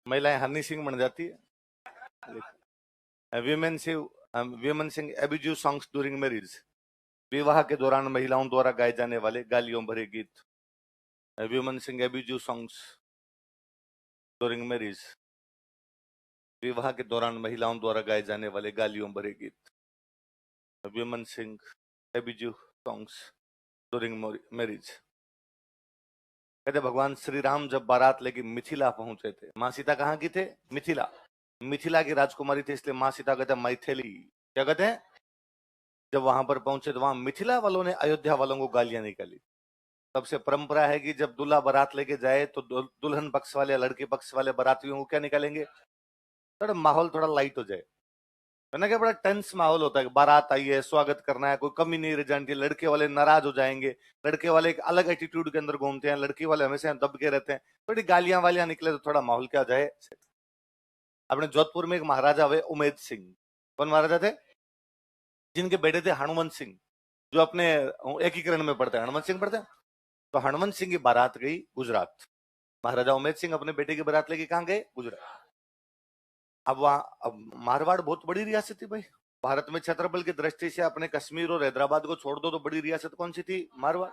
महिलाएं हनी सिंह बन जाती है। वीमेन सिंग एब्यूजिव सॉन्ग्स ड्यूरिंग मैरिज। विवाह के दौरान महिलाओं द्वारा गाए जाने वाले गालियों भरे गीत। वीमेन सिंग एब्यूजिव सॉन्ग्स ड्यूरिंग मैरिज। विवाह के दौरान महिलाओं द्वारा गाए जाने वाले गालियों भरे गीत। वीमेन सिंग एब्यूजिव सॉन्ग्स ड्यूरिंग मैरिज। कहते भगवान श्री राम जब बारात लेके मिथिला पहुंचे थे, माँ सीता कहाँ की थे? मिथिला। मिथिला की राजकुमारी थी, इसलिए माँ सीता कहते मैथिली। क्या कहते हैं? जब वहां पर पहुंचे तो वहां मिथिला वालों ने अयोध्या वालों को गालियां निकाली। तब से परंपरा है कि जब दूल्हा बारात लेके जाए तो दुल्हन पक्ष वाले, लड़के पक्ष वाले बारातियों को क्या निकालेंगे? थोड़ा माहौल थोड़ा लाइट हो जाए, है ना? क्या बड़ा टेंस माहौल होता है, बारात आई है, स्वागत करना है, कोई कमी नहीं रह जानी चाहिए। लड़के वाले नाराज हो जाएंगे, लड़के वाले एक अलग एटीट्यूड के अंदर घूमते हैं, लड़के वाले हमेशा दब के रहते हैं। थोड़ी गालियां वालियां निकले तो थोड़ा माहौल क्या हो जाए। अपने जोधपुर में एक महाराजा हुए उमेद सिंह। कौन महाराजा थे? जिनके बेटे थे हनुमंत सिंह, जो अपने एकीकरण में पढ़ते हैं, हनुमंत सिंह पढ़ते हैं। तो हनुमंत सिंह की बारात गई गुजरात। महाराजा उमेद सिंह अपने बेटे की बारात लेके कहां गए? गुजरात। अब वहां, अब मारवाड़ बहुत बड़ी रियासत थी भाई। भारत में क्षेत्रफल की दृष्टि से अपने कश्मीर और हैदराबाद को छोड़ दो तो बड़ी रियासत कौन सी थी? मारवाड़।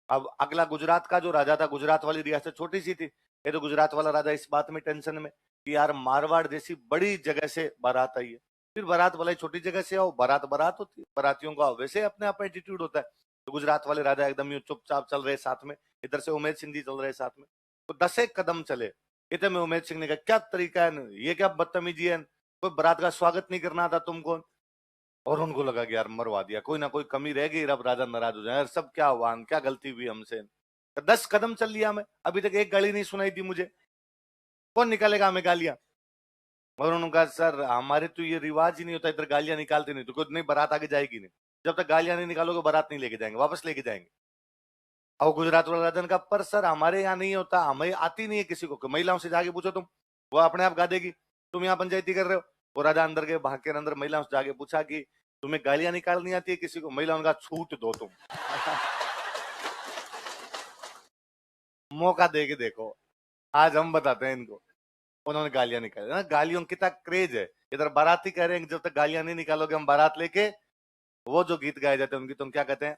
अब अगला गुजरात का जो राजा था, गुजरात वाली रियासत छोटी सी थी। ये तो गुजरात वाला राजा इस बात में टेंशन में कि यार मारवाड़ जैसी बड़ी जगह से बारात आई है, फिर बारात वाले छोटी जगह से आओ, बारात बारात होती है, बारातियों का वैसे अपने आप एटीट्यूड होता है। तो गुजरात वाले राजा एकदम यूं चुपचाप चल रहे साथ में, इधर से उमेद सिंह जी चल रहे साथ में। तो 10 कदम चले, इतने में उमेद सिंह ने कहा क्या तरीका है, ये क्या बदतमीजी है, कोई बारात का स्वागत नहीं करना था तुमको? और उनको लगा कि यार मरवा दिया, कोई ना कोई कमी रह गई, अब राजा नाराज हो जाए, सब क्या हुआ, क्या गलती हुई हमसे। 10 कदम चल लिया मैं, अभी तक एक गाली नहीं सुनाई दी मुझे, कौन निकालेगा हमें गालियां? और उन्होंने कहा सर हमारे तो ये रिवाज ही नहीं होता, इधर गालियां निकालते नहीं, तो कुछ नहीं, बारात आगे जाएगी नहीं, जब तक गालियां नहीं निकालोगे बारात नहीं लेके जाएंगे, वापस लेके जाएंगे। और गुजरात वाला राजन का, पर सर हमारे यहाँ नहीं होता, हमें आती नहीं है किसी को, महिलाओं से जाके पूछो तुम, वो अपने आप गा देगी, तुम यहाँ पंचायती कर रहे हो। वो राजा अंदर के भाग के अंदर महिलाओं से जाके पूछा कि तुम्हें गालियां निकालनी आती है किसी को? महिलाओं का छूट दो तुम। मौका दे के देखो, आज हम बताते हैं इनको। उन्होंने गालियां निकाली ना, गालियों कितना क्रेज है। इधर बाराती कह रहे हैं जब तक गालियां नहीं निकालोगे हम बारात लेके, वो जो गीत गाए जाते हैं उनकी तुम क्या कहते हैं?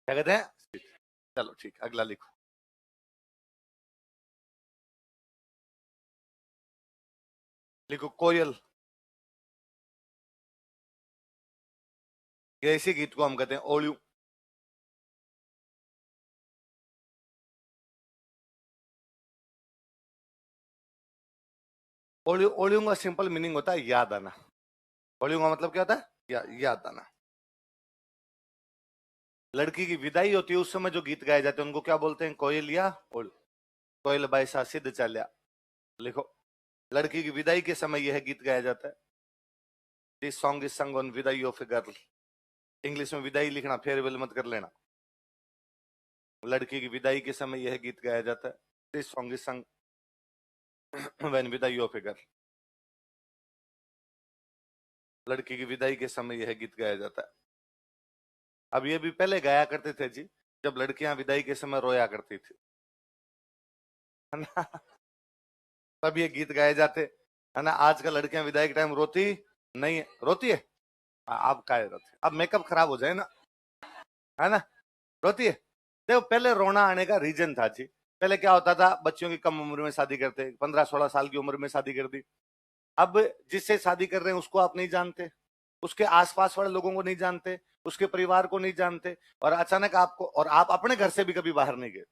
क्या कहते हैं? चलो ठीक, अगला लिखो। लिखो कोयल। ये इसी गीत को हम कहते हैं ओलियू। ओलियू, ओलियू का सिंपल मीनिंग होता है याद आना। ओलियू का मतलब क्या होता है? याद आना। लड़की की विदाई होती है उस समय जो गीत गाए जाते हैं उनको क्या बोलते हैं? कोयल या ओलियू। कोयल बैसा सिद्ध चल्या। लिखो, लड़की की विदाई के समय यह गीत गाया जाता है। दिस सॉन्ग इज संग ऑन विदाई ऑफ ए गर्ल। इंग्लिश में विदाई लिखना, फेयरवेल मत कर लेना। लड़की की विदाई के समय यह गीत गाया जाता है। दिस सॉन्ग इज संग व्हेन विदाई ऑफ ए गर्ल। लड़की की विदाई के समय यह गीत गाया जाता है। अब ये भी पहले गाया करते थे जी, जब लड़कियां विदाई के समय रोया करती थी, है ना? तब ये गीत गाए जाते, है ना? आजकल लड़कियां विदाई के टाइम रोती नहीं है। रोती है? अब का रोती, अब मेकअप खराब हो जाए ना, है ना? रोती है। देखो पहले रोना आने का रीजन था जी। पहले क्या होता था, बच्चियों की कम उम्र में शादी करते, 15-16 साल की उम्र में शादी कर दी। अब जिससे शादी कर रहे हैं उसको आप नहीं जानते, उसके आसपास वाले लोगों को नहीं जानते, उसके परिवार को नहीं जानते, और अचानक आपको, और आप अपने घर से भी कभी बाहर नहीं गए,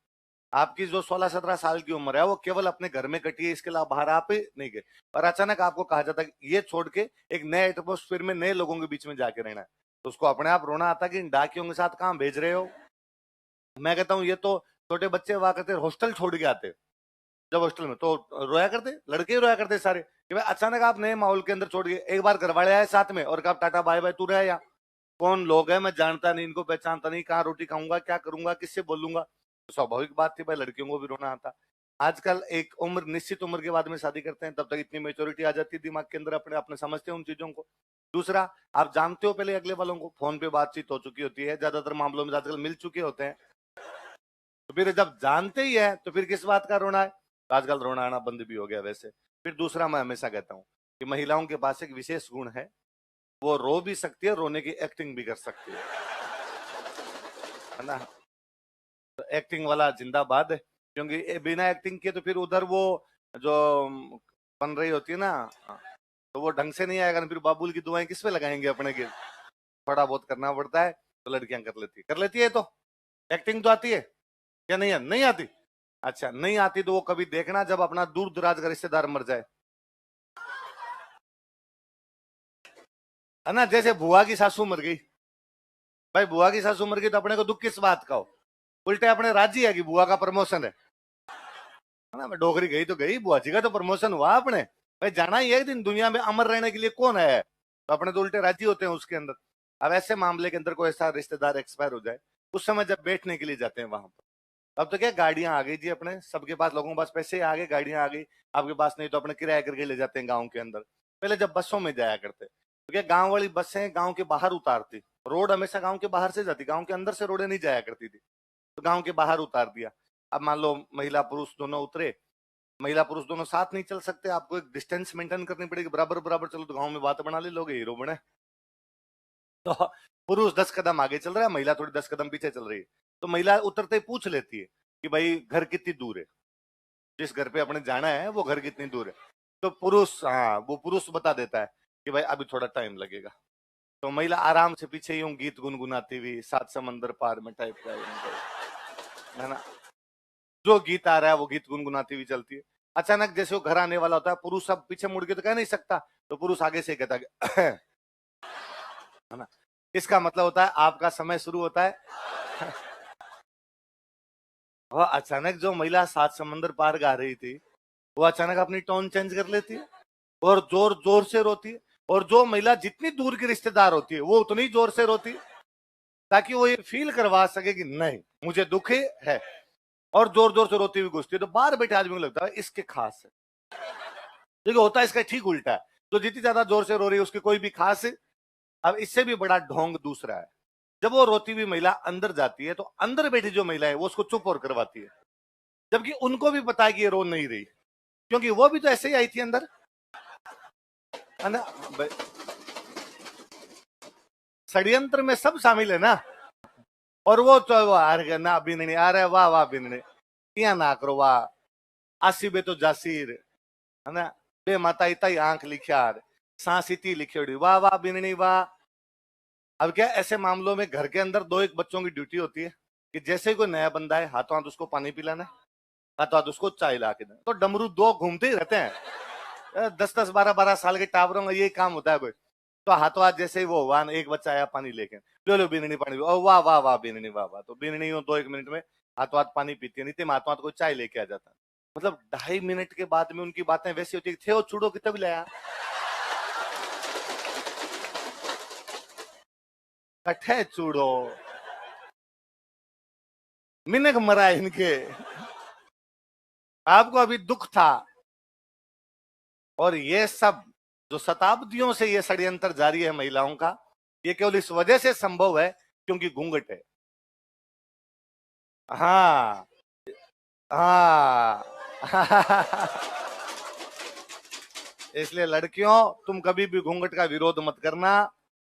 आपकी जो 16-17 साल की उम्र है वो केवल अपने घर में कटी है, इसके अलावा बाहर आप नहीं गए, और अचानक आपको कहा जाता है ये छोड़ के एक नए एटमोस्फेयर में नए लोगों के बीच में जाके रहना है, तो उसको अपने आप रोना आता कि इन डाकियों के साथ कहां भेज रहे हो। मैं कहता हूँ ये तो छोटे बच्चे वहां करते हॉस्टल छोड़ के आते, जब हॉस्टल में तो रोया करते, लड़के ही रोया करते सारे कि भाई अचानक आप नए माहौल के अंदर छोड़ के, एक बार घर वाले आए साथ में और कहा टाटा बाय बाय, तू रहा यहाँ, कौन लोग है मैं जानता नहीं, इनको पहचानता नहीं, कहाँ रोटी खाऊंगा, क्या करूंगा, किससे बोलूंगा। तो स्वाभाविक बात थी भाई, लड़कियों को भी रोना आता। आजकल एक उम्र, निश्चित उम्र के बाद में शादी करते हैं, तब तक इतनी मेच्योरिटी आ जाती है दिमाग के अंदर, अपने अपने समझते हैं उन चीजों को। दूसरा, आप जानते हो पहले अगले वालों को, फोन पे बातचीत हो चुकी होती है, ज्यादातर मामलों में आजकल मिल चुके होते हैं, तो फिर जब जानते ही है तो फिर किस बात का रोना है? आजकल रोना आना बंद भी हो गया वैसे। फिर दूसरा मैं हमेशा कहता हूँ कि महिलाओं के पास एक विशेष गुण है, वो रो भी सकती है, रोने की एक्टिंग भी कर सकती है ना। तो एक्टिंग वाला जिंदाबाद है, क्योंकि बिना एक्टिंग के तो फिर उधर वो जो बन रही होती है ना, तो वो ढंग से नहीं आएगा ना। फिर बाबुल की दुआएं किस पे लगाएंगे अपने के? थोड़ा बहुत करना पड़ता है, तो लड़कियां कर लेती है। तो एक्टिंग तो आती है या नहीं? नहीं आती? अच्छा, नहीं आती तो वो कभी देखना जब अपना दूर दराज का रिश्तेदार मर जाए, है ना। जैसे बुआ की सासू मर गई, भाई बुआ की सासू मर गई तो अपने को दुख किस बात का हो? उल्टे अपने राजी है कि बुआ का प्रमोशन है ना। मैं डोगरी गई तो गई, बुआ जी का तो प्रमोशन हुआ अपने, भाई जाना ही एक दिन, दुनिया में अमर रहने के लिए कौन है? तो अपने तो उल्टे राजी होते हैं उसके अंदर। अब ऐसे मामले के अंदर कोई ऐसा रिश्तेदार एक्सपायर हो जाए, उस समय जब बैठने के लिए जाते हैं वहां पर, अब तो क्या गाड़ियां आ गई जी, अपने सबके पास, लोगों के पास पैसे आ गए, गाड़ियां आ गई। आपके पास नहीं तो अपने किराया करके ले जाते हैं गाँव के अंदर। पहले जब बसों में जाया करते, तो क्या गाँव वाली बसें गाँव के बाहर उतारती, रोड हमेशा गाँव के बाहर से जाती, गाँव के अंदर से रोडें नहीं जाया करती थी, तो गाँव के बाहर उतार दिया। अब मान लो महिला पुरुष दोनों उतरे, महिला पुरुष दोनों साथ नहीं चल सकते, आपको एक डिस्टेंस मेंटेन करनी पड़ेगी, बराबर बराबर चलो तो गाँव में बात बना ले, लोग हीरो बने। तो पुरुष 10 कदम आगे चल रहा है, महिला थोड़ी 10 कदम पीछे चल रही है, तो महिला उतरते ही पूछ लेती है कि भाई घर कितनी दूर है, जिस घर पे अपने जाना है वो घर कितनी दूर है। तो पुरुष, हाँ, वो पुरुष बता देता है कि भाई अभी थोड़ा टाइम लगेगा। तो महिला आराम से पीछे यूं गीत गुनगुनाती हुई, सात समंदर पार में टाइप का, है ना, जो गीत आ रहा है वो गीत गुनगुनाती हुई चलती है। अचानक जैसे वो घर आने वाला होता है, पुरुष अब पीछे मुड़ के तो कह नहीं सकता, तो पुरुष आगे से कहता है है ना। इसका मतलब होता है आपका समय शुरू होता है। वह अचानक जो महिला सात समंदर पार गा रही थी, वो अचानक अपनी टोन चेंज कर लेती है और जोर जोर से रोती है। और जो महिला जितनी दूर की रिश्तेदार होती है वो उतनी जोर से रोती है, ताकि वो ये फील करवा सके कि नहीं मुझे दुख है, और जोर जोर से रोती हुई घुसती है। तो बाहर बैठे आदमी को लगता है इसके खास है, देखिए होता है इसका ठीक उल्टा है, तो जितनी ज्यादा जोर से रो रही है उसकी कोई भी खास है। अब इससे भी बड़ा ढोंग दूसरा है, जब वो रोती हुई महिला अंदर जाती है, तो अंदर बैठी जो महिला है वो उसको चुप और करवाती है, जबकि उनको भी पता है कि ये रो नहीं रही, क्योंकि वो भी तो ऐसे ही आई थी अंदर, है ना। षड्यंत्र में सब शामिल है ना। और वो तो ना बिननी, अरे वाह वाह बिननी, ત્યાં ના કરો વાહ, આસીબે તો જાસીર, है ना, बे माता इताई आंख लिख्यार, सांस इती लिखेड़ी, वाह वाह बिननी वाह। अब क्या ऐसे मामलों में घर के अंदर दो एक बच्चों की ड्यूटी होती है कि जैसे ही कोई नया बंदा है, हाथों हाथ उसको पानी पिलाना है, हाथों हाथ उसको चाय ला के देना। तो डमरू दो घूमते ही रहते हैं, 10-10 12-12 साल के टावरों का यही काम होता है कोई। तो हाथों हाथ जैसे ही वो हुआ, एक बच्चा आया पानी लेके, लो लो बिननी पानी, ओ वाह वाह वाह बिननी वाह वाह, तो बिननी 2-1 मिनट में हाथों हाथ पानी पीती है, नहीं तो हाथों हाथ कोई चाय लेके आ जाता है। मतलब 2.5 मिनट के बाद में उनकी बातें वैसी होती थे, वो छुड़ो कितना भी लाया कठे चूड़ो, मिनक मरा इनके, आपको अभी दुख था। और ये सब जो शताब्दियों से ये षड्यंत्र जारी है महिलाओं का, ये केवल इस वजह से संभव है क्योंकि घूंघट है। हाँ हाँ इसलिए लड़कियों, तुम कभी भी घूंघट का विरोध मत करना।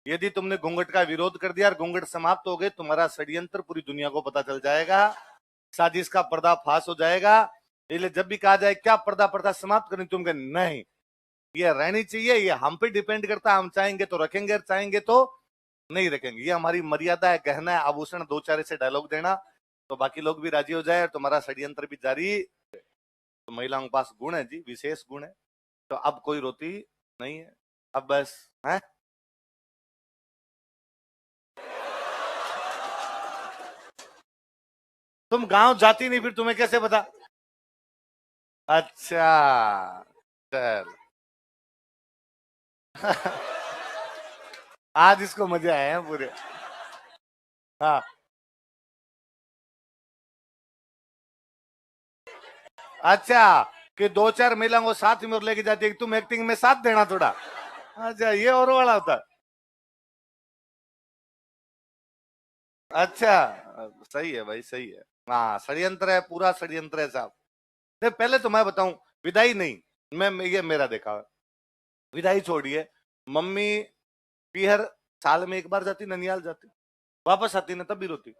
यदि तुमने घूंघट का विरोध कर दिया और घूंघट समाप्त हो गए, तुम्हारा षड्यंत्र पूरी दुनिया को पता चल जाएगा, साजिश का पर्दाफाश हो जाएगा। इसलिए जब भी कहा जाए क्या पर्दा प्रथा समाप्त करनी, तुम कहे नहीं, ये रहनी चाहिए, ये हम पे डिपेंड करता है, हम चाहेंगे तो रखेंगे और चाहेंगे तो नहीं रखेंगे, ये हमारी मर्यादा है, गहना है, आभूषण, दो चार ऐसे डायलॉग देना तो बाकी लोग भी राजी हो जाए और तुम्हारा षड्यंत्र भी जारी। तो महिलाओं के पास गुण है जी, विशेष गुण है। तो अब कोई रोती नहीं है, अब बस है। तुम गांव जाती नहीं, फिर तुम्हें कैसे पता? अच्छा, चल आज इसको मजे आए हैं पूरे। हाँ, अच्छा, कि दो चार महिलाओं को साथ में और लेके जाती है, तुम एक्टिंग में साथ देना थोड़ा। अच्छा, ये और वाला होता है। अच्छा, सही है भाई, सही है। हाँ, षड्यंत्र है, पूरा षड्यंत्र है साहब। नहीं, पहले तो मैं बताऊं, विदाई नहीं, ये मेरा देखा है। विदाई छोड़िए, मम्मी पीहर साल में एक बार जाती, ननियाल जाती, वापस आती ना तब भी रोती।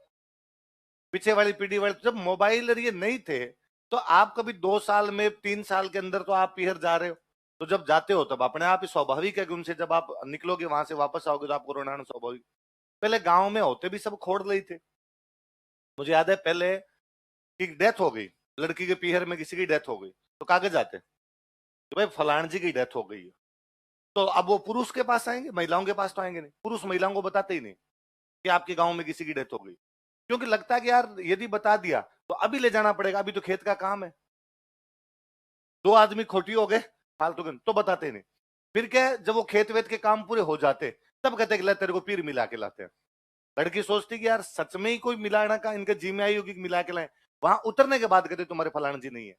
पीछे वाली पीढ़ी वाले जब मोबाइल और ये नहीं थे, तो आप कभी 2 साल में 3 साल के अंदर तो आप पीहर जा रहे हो, तो जब जाते हो तब अपने आप ही स्वाभाविक है कि उनसे जब आप निकलोगे वहां से वापस आओगे तो आपको रोना आना स्वाभाविक। पहले गांव में होते भी सब खोड़ रही थे। मुझे याद है पहले कि डेथ हो गई, लड़की के पीहर में किसी की डेथ हो गई, तो कागज आते कि भाई फलान जी की डेथ हो गई है। तो अब वो पुरुष के पास आएंगे, महिलाओं के पास तो आएंगे नहीं, पुरुष महिलाओं को बताते ही नहीं कि आपके गांव में किसी की डेथ हो गई, क्योंकि लगता है कि यार यदि बता दिया तो अभी ले जाना पड़ेगा, अभी तो खेत का काम है, 2 आदमी खोटी हो गए फालतू के, तो बताते नहीं। फिर क्या है, जब वो खेत वेत के काम पूरे हो जाते तब कहते कि तेरे को पीर मिला के लाते हैं। लड़की सोचती कि यार सच में ही कोई मिलाना का इनके जी में आई होगी, मिला के लाए। वहां उतरने के बाद कहते तुम्हारे फलाना जी नहीं है।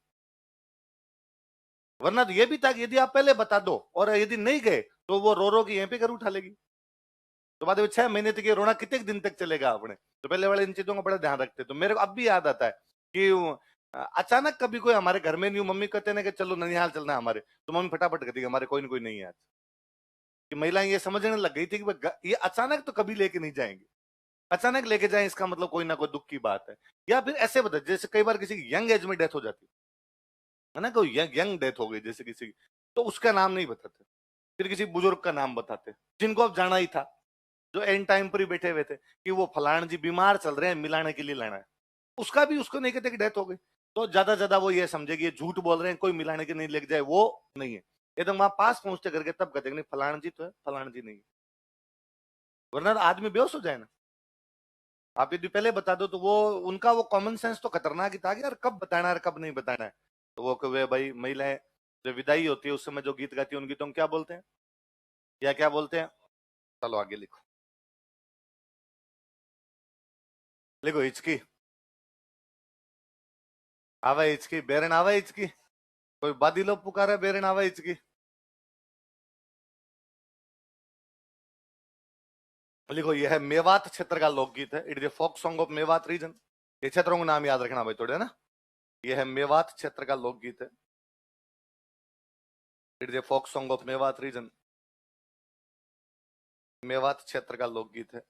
वरना तो ये भी था कि यदि आप पहले बता दो और यदि नहीं गए तो वो रो रो के यहीं पे घर उठा लेगी, तो बाद में 6 महीने तक ये रोना कितने दिन तक चलेगा अपने। तो पहले वाले इन चीजों का बड़ा ध्यान रखते। तो मेरे को अब भी याद आता है कि अचानक कभी कोई हमारे घर में नहीं, मम्मी कहते ना कि चलो ननिहाल चलना है हमारे, तो मम्मी फटाफट कहती हमारे कोई ना कोई नहीं है आज। कि महिलाएं ये समझने लग गई थी कि ये अचानक तो कभी लेके नहीं जाएंगे, अचानक लेके जाए इसका मतलब कोई ना कोई दुख की बात है। या फिर ऐसे बता, जैसे कई बार किसी की यंग एज में डेथ हो जाती है ना, कोई यंग डेथ हो गई जैसे किसी की, तो उसका नाम नहीं बताते, फिर किसी बुजुर्ग का नाम बताते जिनको अब जाना ही था, जो एंड टाइम पर ही बैठे हुए थे कि वो फलान जी बीमार चल रहे हैं, मिलाने के लिए लाना है, उसका भी उसको नहीं कहते कि डेथ हो गई। तो ज्यादा ज्यादा वो ये समझे कि ये झूठ बोल रहे हैं, कोई मिलाने के नहीं लेके जाए, वो नहीं है। एकदम वहां पास पहुंचते करके तब कहते नहीं फलान जी तो है, फलान जी नहीं है, वरना आदमी बेहोश हो जाए ना। आप यदि पहले बता दो तो वो उनका वो कॉमन सेंस तो खतरनाक ही था कि यार कब बताना है और कब नहीं बताना है। तो वो वे भाई महिलाएं जो विदाई होती है उस समय जो गीत गाती है उन गीतों को क्या बोलते हैं, या क्या बोलते हैं? चलो आगे लिखो, लिखो हिचकी आवा, हिचकी बेरन आवा, हिचकी कोई बादी लोग पुकारा बेरन आवा हिचकी। लिखो यह है मेवात क्षेत्र का लोकगीत है, it is a folk song of Mewat region. ये क्षेत्रों का नाम याद रखना भाई थोड़े ना। यह है मेवात क्षेत्र का लोकगीत है, it is a folk song of Mewat region, Mewat क्षेत्र का लोकगीत है।